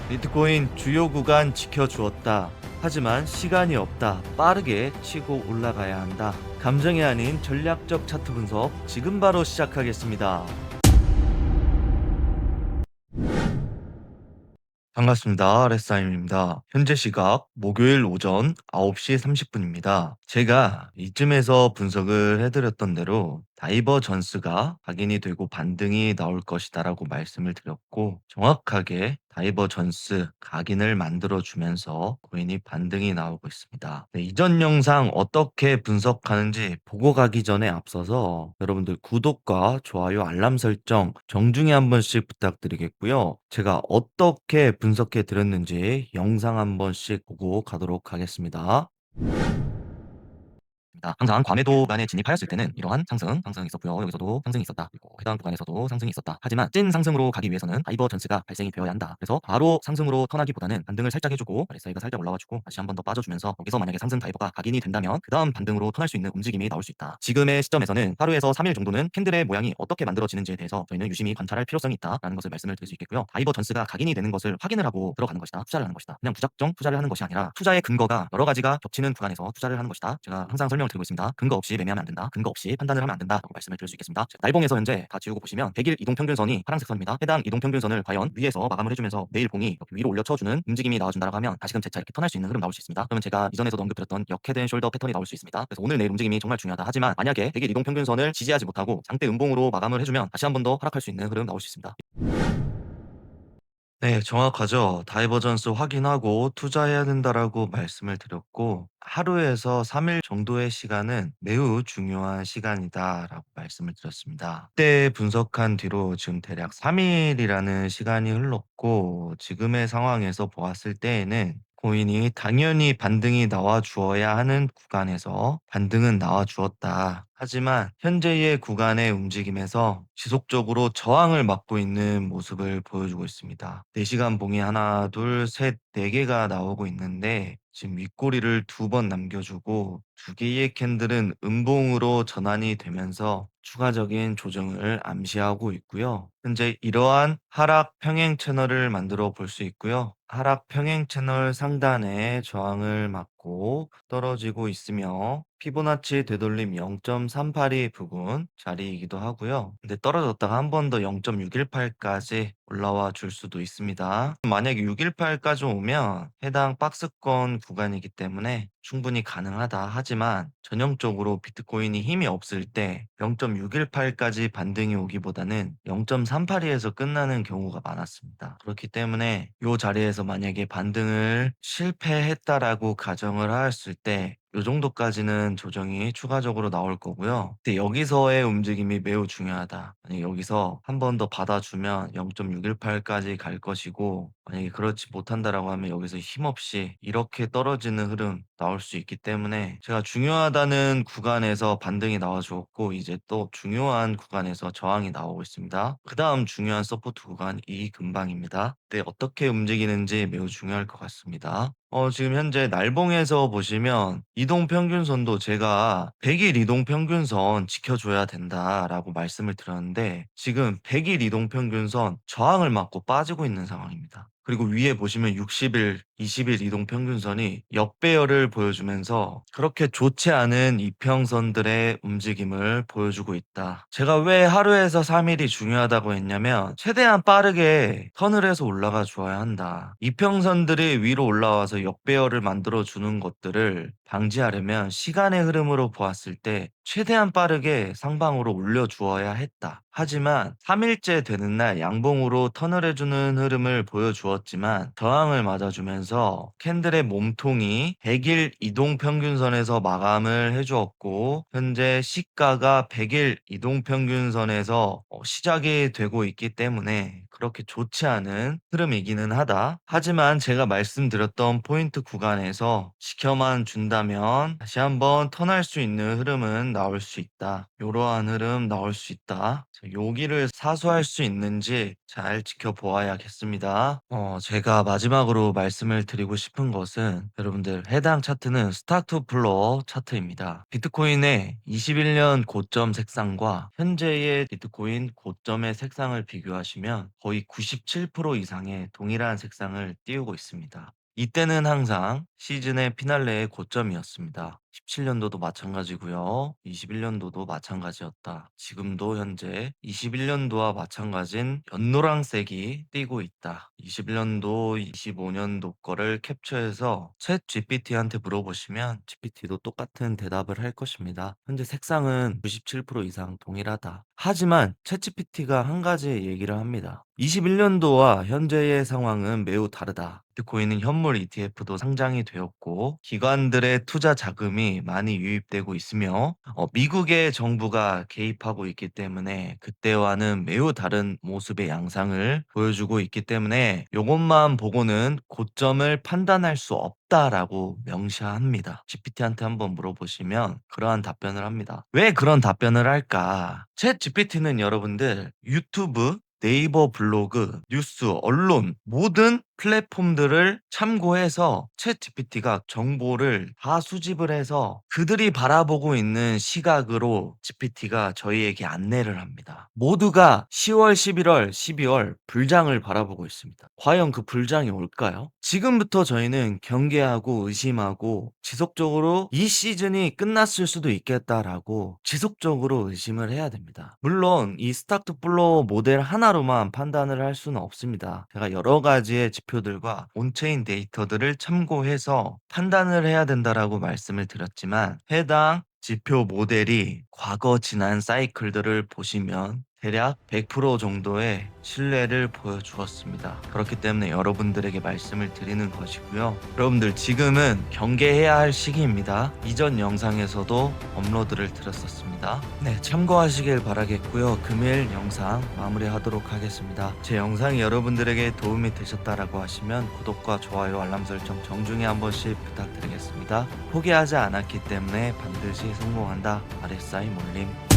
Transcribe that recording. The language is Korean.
비트코인 주요 구간 지켜주었다. 하지만 시간이 없다. 빠르게 치고 올라가야 한다. 감정이 아닌 전략적 차트 분석 지금 바로 시작하겠습니다. 반갑습니다. 레스타임입니다. 현재 시각 목요일 오전 9시 30분입니다. 제가 이쯤에서 분석을 해드렸던 대로 다이버전스가 각인이 되고 반등이 나올 것이다라고 말씀을 드렸고 정확하게 다이버전스 각인을 만들어주면서 코인이 반등이 나오고 있습니다. 네, 이전 영상 어떻게 분석하는지 보고 가기 전에 앞서서 여러분들 구독과 좋아요, 알람 설정 정중히 한 번씩 부탁드리겠고요. 제가 어떻게 분석해 드렸는지 영상 한 번씩 보고 가도록 하겠습니다. 항상 과매도 구간에 진입하였을 때는 이러한 상승이 있었고요. 여기서도 상승이 있었다. 그리고 해당 구간에서도 상승이 있었다. 하지만 찐 상승으로 가기 위해서는 다이버전스가 발생이 되어야 한다. 그래서 바로 상승으로 턴하기보다는 반등을 살짝 해주고 RSI가 살짝 올라와주고 다시 한 번 더 빠져주면서 여기서 만약에 상승 다이버가 각인이 된다면 그 다음 반등으로 턴할 수 있는 움직임이 나올 수 있다. 지금의 시점에서는 하루에서 3일 정도는 캔들의 모양이 어떻게 만들어지는지에 대해서 저희는 유심히 관찰할 필요성이 있다라는 것을 말씀을 드릴 수 있겠고요. 다이버전스가 각인이 되는 것을 확인을 하고 들어가는 것이다. 투자를 하는 것이다. 그냥 무작정 투자를 하는 것이 아니라 투자의 근거가 여러 가지가 겹치는 구간에서 투자를 하는 것이다. 제가 항상 설명을 드리고 있습니다. 근거 없이 매매하면 안 된다. 근거 없이 판단을 하면 안 된다라고 말씀을 드릴 수 있겠습니다. 날봉에서 현재 다 지우고 보시면 100일 이동평균선이 파란색 선입니다. 해당 이동평균선을 과연 위에서 마감을 해주면서 내일 봉이 이렇게 위로 올려쳐주는 움직임이 나와준다라고 하면 다시금 재차 이렇게 턴할 수 있는 흐름 나올 수 있습니다. 그러면 제가 이전에서도 언급드렸던 역헤드 숄더 패턴이 나올 수 있습니다. 그래서 오늘 내일 움직임이 정말 중요하다. 하지만 만약에 100일 이동평균선을 지지하지 못하고 장대 음봉으로 마감을 해주면 다시 한 번 더 하락할 수 있는 흐름 나올 수 있습니다. 네, 정확하죠. 다이버전스 확인하고 투자해야 된다라고 말씀을 드렸고, 하루에서 3일 정도의 시간은 매우 중요한 시간이다라고 말씀을 드렸습니다. 그때 분석한 뒤로 지금 대략 3일이라는 시간이 흘렀고, 지금의 상황에서 보았을 때에는 코인이 당연히 반등이 나와 주어야 하는 구간에서 반등은 나와 주었다. 하지만 현재의 구간의 움직임에서 지속적으로 저항을 맞고 있는 모습을 보여주고 있습니다. 4시간 봉이 하나, 둘, 셋, 4개가 나오고 있는데 지금 윗꼬리를 2번 남겨주고 2개의 캔들은 음봉으로 전환이 되면서 추가적인 조정을 암시하고 있고요. 현재 이러한 하락 평행 채널을 만들어 볼 수 있고요. 하락 평행 채널 상단에 저항을 맞고 떨어지고 있으며 피보나치 되돌림 0.382 부근 자리이기도 하고요. 근데 떨어졌다가 한 번 더 0.618까지 올라와 줄 수도 있습니다. 만약에 618까지 오면 해당 박스권 구간이기 때문에 충분히 가능하다. 하지만 전형적으로 비트코인이 힘이 없을 때 0.618까지 반등이 오기보다는 0.382에서 끝나는 경우가 많았습니다. 그렇기 때문에 이 자리에서 만약에 반등을 실패했다라고 가정을 했을 때 요 정도까지는 조정이 추가적으로 나올 거고요. 근데 여기서의 움직임이 매우 중요하다. 만약에 여기서 한 번 더 받아주면 0.618까지 갈 것이고 만약에 그렇지 못한다라고 하면 여기서 힘없이 이렇게 떨어지는 흐름 나올 수 있기 때문에 제가 중요하다는 구간에서 반등이 나와 주었고 이제 또 중요한 구간에서 저항이 나오고 있습니다. 그 다음 중요한 서포트 구간 이 근방입니다. 네, 어떻게 움직이는지 매우 중요할 것 같습니다. 지금 현재 날봉에서 보시면 이동평균선도 제가 100일 이동평균선 지켜줘야 된다라고 말씀을 드렸는데 지금 100일 이동평균선 저항을 맞고 빠지고 있는 상황입니다. 그리고 위에 보시면 60일, 20일 이동평균선이 역배열을 보여주면서 그렇게 좋지 않은 이평선들의 움직임을 보여주고 있다. 제가 왜 하루에서 3일이 중요하다고 했냐면 최대한 빠르게 턴을 해서 올라가 줘야 한다. 이평선들이 위로 올라와서 역배열을 만들어 주는 것들을 방지하려면 시간의 흐름으로 보았을 때 최대한 빠르게 상방으로 올려주어야 했다. 하지만 3일째 되는 날 양봉으로 턴을 해주는 흐름을 보여주었지만 저항을 맞아주면서 캔들의 몸통이 100일 이동평균선에서 마감을 해주었고 현재 시가가 100일 이동평균선에서 시작이 되고 있기 때문에 그렇게 좋지 않은 흐름이기는 하다. 하지만 제가 말씀드렸던 포인트 구간에서 지켜만 준다면 다시 한번 턴할 수 있는 흐름은 나올 수 있다. 이러한 흐름 나올 수 있다. 자, 여기를 사수할 수 있는지 잘 지켜보아야겠습니다. 제가 마지막으로 말씀을 드리고 싶은 것은 여러분들 해당 차트는 스탁 투 플로어 차트입니다. 비트코인의 21년 고점 색상과 현재의 비트코인 고점의 색상을 비교하시면 거의 97% 이상의 동일한 색상을 띄우고 있습니다. 이때는 항상 시즌의 피날레의 고점이었습니다. 17년도도 마찬가지고요. 21년도도 마찬가지였다. 지금도 현재 21년도와 마찬가진 연노란색이 띄고 있다. 21년도, 25년도 거를 캡처해서 챗 GPT한테 물어보시면 GPT도 똑같은 대답을 할 것입니다. 현재 색상은 97% 이상 동일하다. 하지만 챗 GPT가 한 가지 얘기를 합니다. 21년도와 현재의 상황은 매우 다르다. 비트코인은 현물 ETF도 상장이 되었고 기관들의 투자 자금이 많이 유입되고 있으며 미국의 정부가 개입하고 있기 때문에 그때와는 매우 다른 모습의 양상을 보여주고 있기 때문에 요것만 보고는 고점을 판단할 수 없다라고 명시합니다. GPT한테 한번 물어보시면 그러한 답변을 합니다. 왜 그런 답변을 할까? 챗 GPT는 여러분들 유튜브, 네이버 블로그, 뉴스, 언론 모든 플랫폼들을 참고해서 챗 GPT가 정보를 다 수집을 해서 그들이 바라보고 있는 시각으로 GPT가 저희에게 안내를 합니다. 모두가 10월, 11월, 12월 불장을 바라보고 있습니다. 과연 그 불장이 올까요? 지금부터 저희는 경계하고 의심하고 지속적으로 이 시즌이 끝났을 수도 있겠다라고 지속적으로 의심을 해야 됩니다. 물론 이 스타트 플로어 모델 하나로만 판단을 할 수는 없습니다. 제가 여러 가지의 지표들과 온체인 데이터들을 참고해서 판단을 해야 된다라고 말씀을 드렸지만 해당 지표 모델이 과거 지난 사이클들을 보시면 대략 100% 정도의 신뢰를 보여주었습니다. 그렇기 때문에 여러분들에게 말씀을 드리는 것이고요. 여러분들 지금은 경계해야 할 시기입니다. 이전 영상에서도 업로드를 드렸었습니다. 네, 참고하시길 바라겠고요. 금일 영상 마무리하도록 하겠습니다. 제 영상이 여러분들에게 도움이 되셨다라고 하시면 구독과 좋아요, 알람 설정 정중히 한 번씩 부탁드리겠습니다. 포기하지 않았기 때문에 반드시 성공한다. RSI 몰림.